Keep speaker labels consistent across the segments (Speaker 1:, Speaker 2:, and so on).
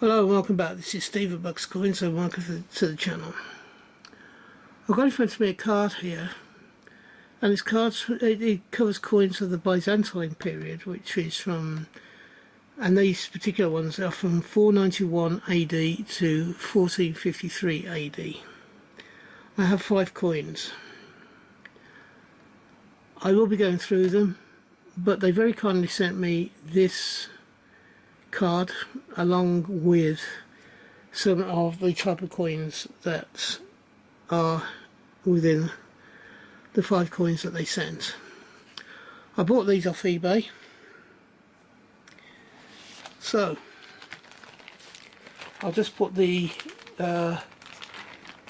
Speaker 1: Hello and welcome back. This is Steve at Bucks Coins, so welcome to the channel. I've got in front of me a card here, and this card it covers coins of the Byzantine period, which is from, and these particular ones are from 491 AD to 1453 AD. I have 5 coins. I will be going through them, but they very kindly sent me this card along with some of the type of coins that are within the 5 coins that they sent. I bought these off eBay, so I'll just put the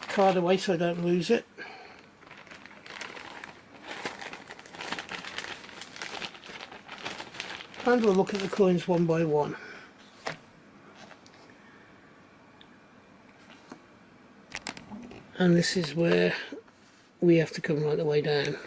Speaker 1: card away so I don't lose it. And we'll look at the coins one by one. And this is where we have to come right the way down.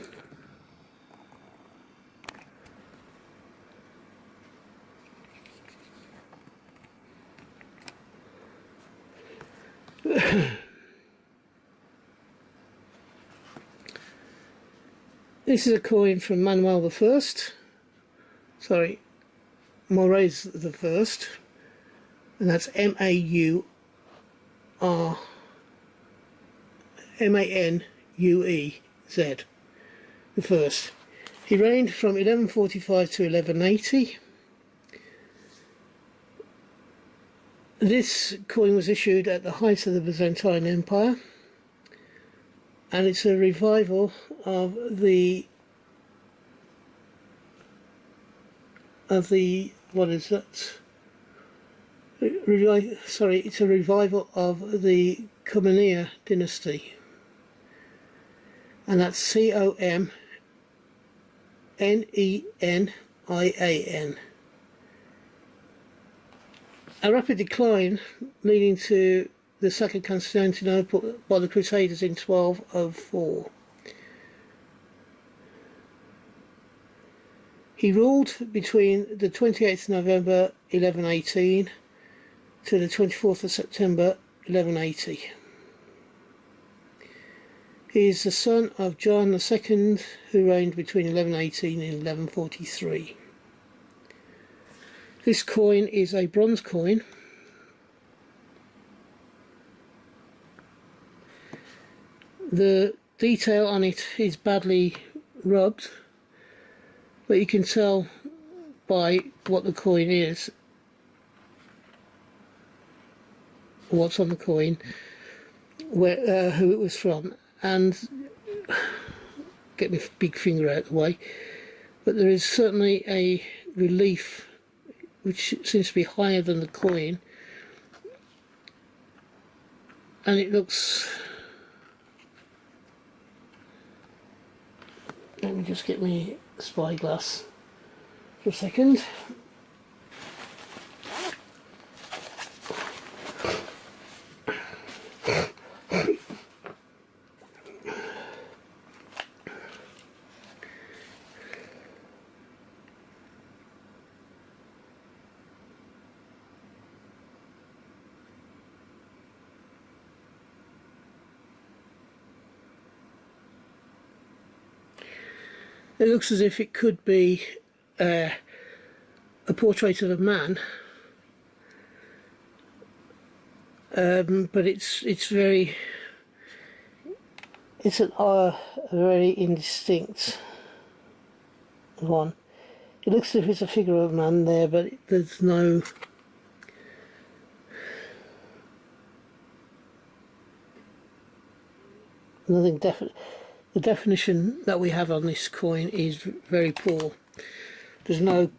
Speaker 1: This is a coin from Manuel the First. Sorry, Moraes the First, and that's Manuez, the First. He reigned from 1145 to 1180. This coin was issued at the height of the Byzantine Empire, and it's a revival of the what is that? Sorry, it's a revival of the Comnenia dynasty, and that's Comnenian. A rapid decline leading to the sack of Constantinople by the Crusaders in 1204. He ruled between the 28th November 1118 to the 24th of September 1180. He is the son of John II, who reigned between 1118 and 1143. This coin is a bronze coin. The detail on it is badly rubbed, but you can tell by what the coin is, what's on the coin, where who it was from, and get my big finger out of the way. But there is certainly a relief which seems to be higher than the coin, and it looks. Let me just get my spyglass for a second. It looks as if it could be a portrait of a man, but it's a very indistinct one. It looks as if it's a figure of a man there, but there's nothing definite. The definition that we have on this coin is very poor. The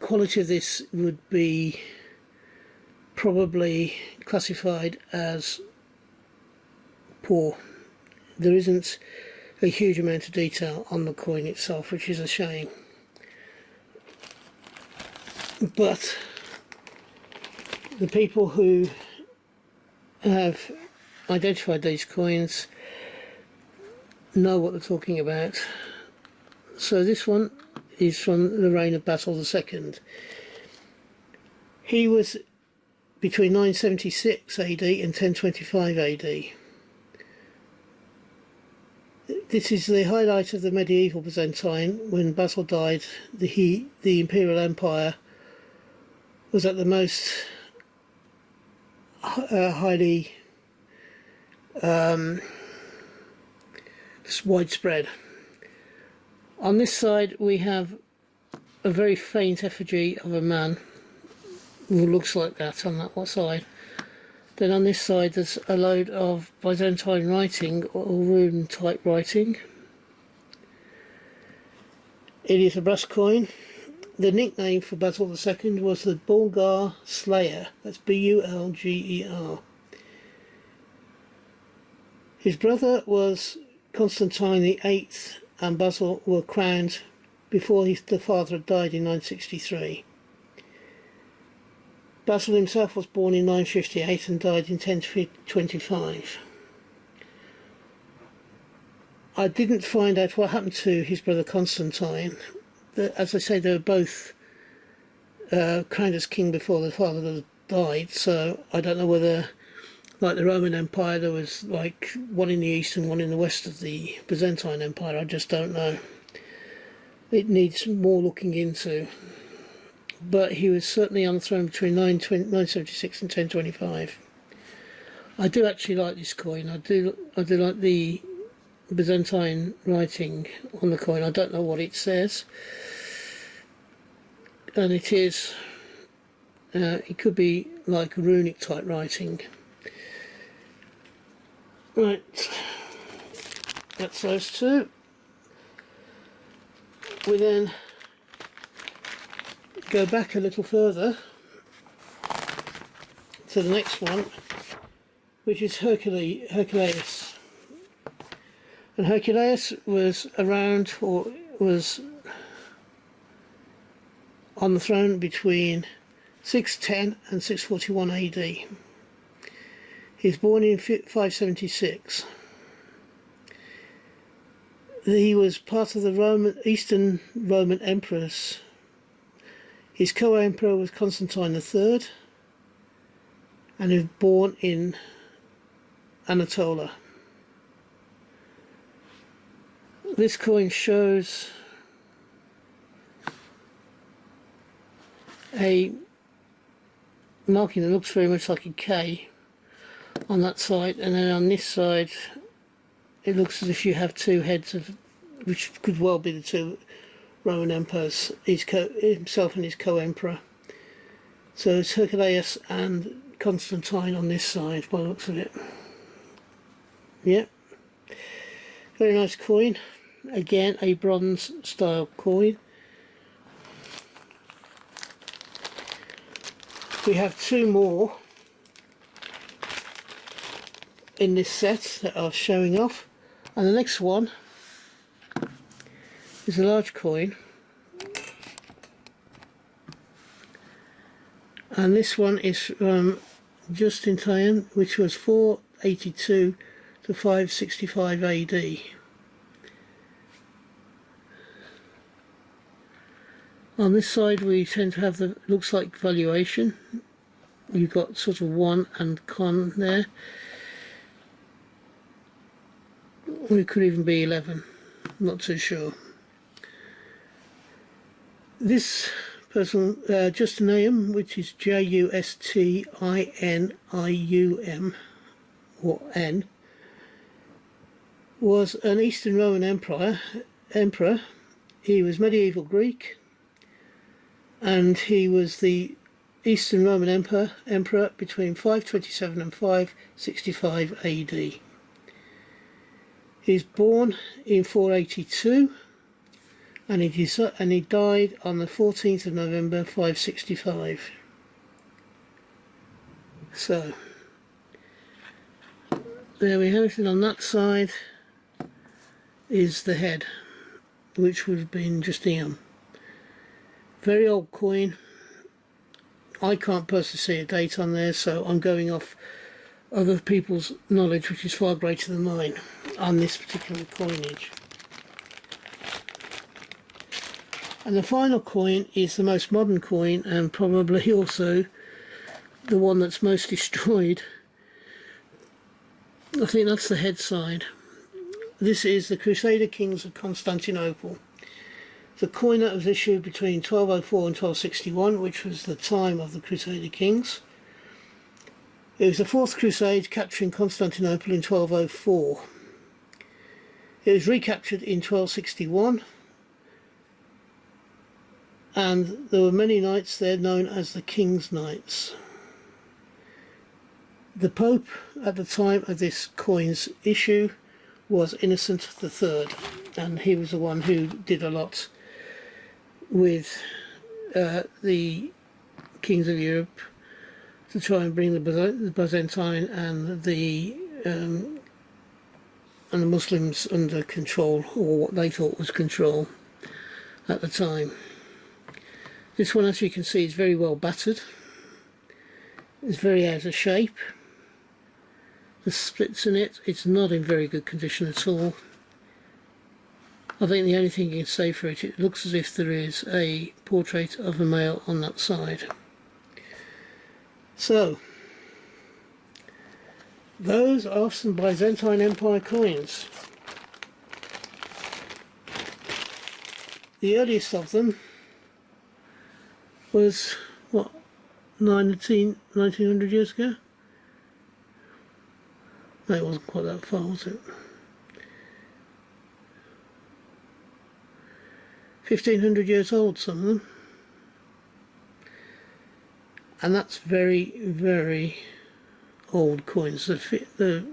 Speaker 1: quality of this would be probably classified as poor. There isn't a huge amount of detail on the coin itself, which is a shame. But the people who have identified these coins know what they're talking about. So this one is from the reign of Basil II. He was between 976 AD and 1025 AD. This is the highlight of the medieval Byzantine. When Basil died, the imperial empire was at the most highly widespread. On this side we have a very faint effigy of a man who looks like that on that side. Then on this side there's a load of Byzantine writing or rune type writing. It is a brass coin. The nickname for Basil II was the Bulgar Slayer. That's Bulger. His brother was Constantine VIII and Basil were crowned before the father had died in 963. Basil himself was born in 958 and died in 1025. I didn't find out what happened to his brother Constantine. As I say, they were both crowned as king before the father died, so I don't know whether, like the Roman Empire, there was like one in the east and one in the west of the Byzantine Empire. I just don't know. It needs more looking into. But he was certainly on the throne between 976 and 1025. I do actually like this coin. I do like the Byzantine writing on the coin. I don't know what it says, and it is it could be like runic type writing. Right, that's those two. We then go back a little further to the next one, which is Hercules. And Hercules was around, or was on the throne between 610 and 641 AD. He was born in 576. He was part of the Eastern Roman emperors. His co-emperor was Constantine III, and he was born in Anatolia. This coin shows a marking that looks very much like a K on that side, and then on this side it looks as if you have two heads of, which could well be the two Roman emperors, himself and his co-emperor. So it's Hercules and Constantine on this side by the looks of it. Yep. Very nice coin. Again, a bronze style coin. We have two more in this set that are showing off, and the next one is a large coin, and this one is from Byzantine, which was 482 to 565 AD. On this side we tend to have the, looks like valuation. You've got sort of 1 and con there. Or it could even be 11, not too sure. This person, Justinium, which is Justinium, or N, was an Eastern Roman emperor. He was medieval Greek, and he was the Eastern Roman emperor between 527 and 565 AD. He's born in 482, and he died on the 14th of November 565. So there we have it. And on that side is the head, which would have been Justinian. Very old coin. I can't personally see a date on there, so I'm going off other people's knowledge, which is far greater than mine, on this particular coinage. And the final coin is the most modern coin, and probably also the one that's most destroyed. I think that's the head side. This is the Crusader Kings of Constantinople. The coin that was issued between 1204 and 1261, which was the time of the Crusader Kings. It was the Fourth Crusade, capturing Constantinople in 1204. It was recaptured in 1261, and there were many knights there known as the King's Knights. The Pope at the time of this coin's issue was Innocent III, and he was the one who did a lot with the kings of Europe to try and bring the Byzantine and the Muslims under control, or what they thought was control at the time. This one, as you can see, is very well battered. It's very out of shape. The splits in it, it's not in very good condition at all. I think the only thing you can say for it, it looks as if there is a portrait of a male on that side. So, those are some Byzantine Empire coins. The earliest of them was, what, 1900 years ago? No, it wasn't quite that far, was it? 1500 years old, some of them. And that's very, very old coins. They're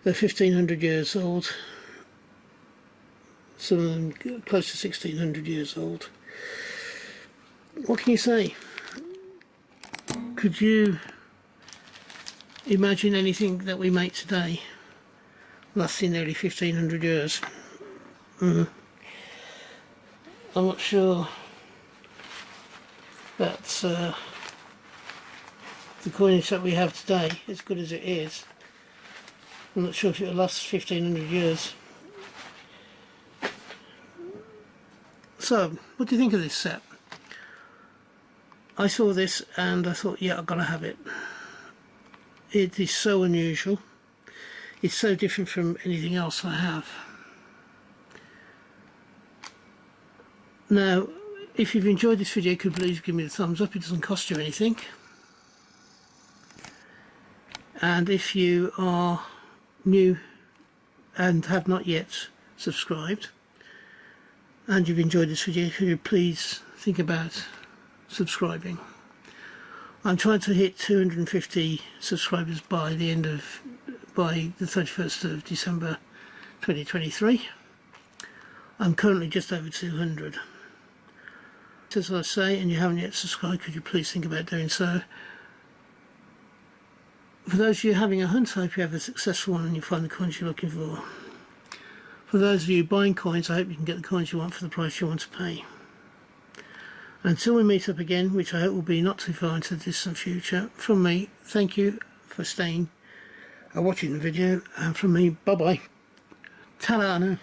Speaker 1: 1500 years old. Some of them close to 1600 years old. What can you say? Could you imagine anything that we make today lasting nearly 1500 years? I'm not sure that the coinage that we have today, as good as it is, I'm not sure if it will last 1500 years. So, what do you think of this set? I saw this and I thought, yeah, I've got to have it. It is so unusual. It's so different from anything else I have. Now, if you've enjoyed this video, could you please give me a thumbs up. It doesn't cost you anything. And if you are new and have not yet subscribed, and you've enjoyed this video, could you please think about subscribing. I'm trying to hit 250 subscribers by the 31st of December 2023. I'm currently just over 200. As I say, and you haven't yet subscribed, could you please think about doing so. For those of you having a hunt, I hope you have a successful one and you find the coins you're looking for. For those of you buying coins, I hope you can get the coins you want for the price you want to pay. Until we meet up again, which I hope will be not too far into the distant future, from me, thank you for staying and watching the video, and from me, bye bye. Ta-da now.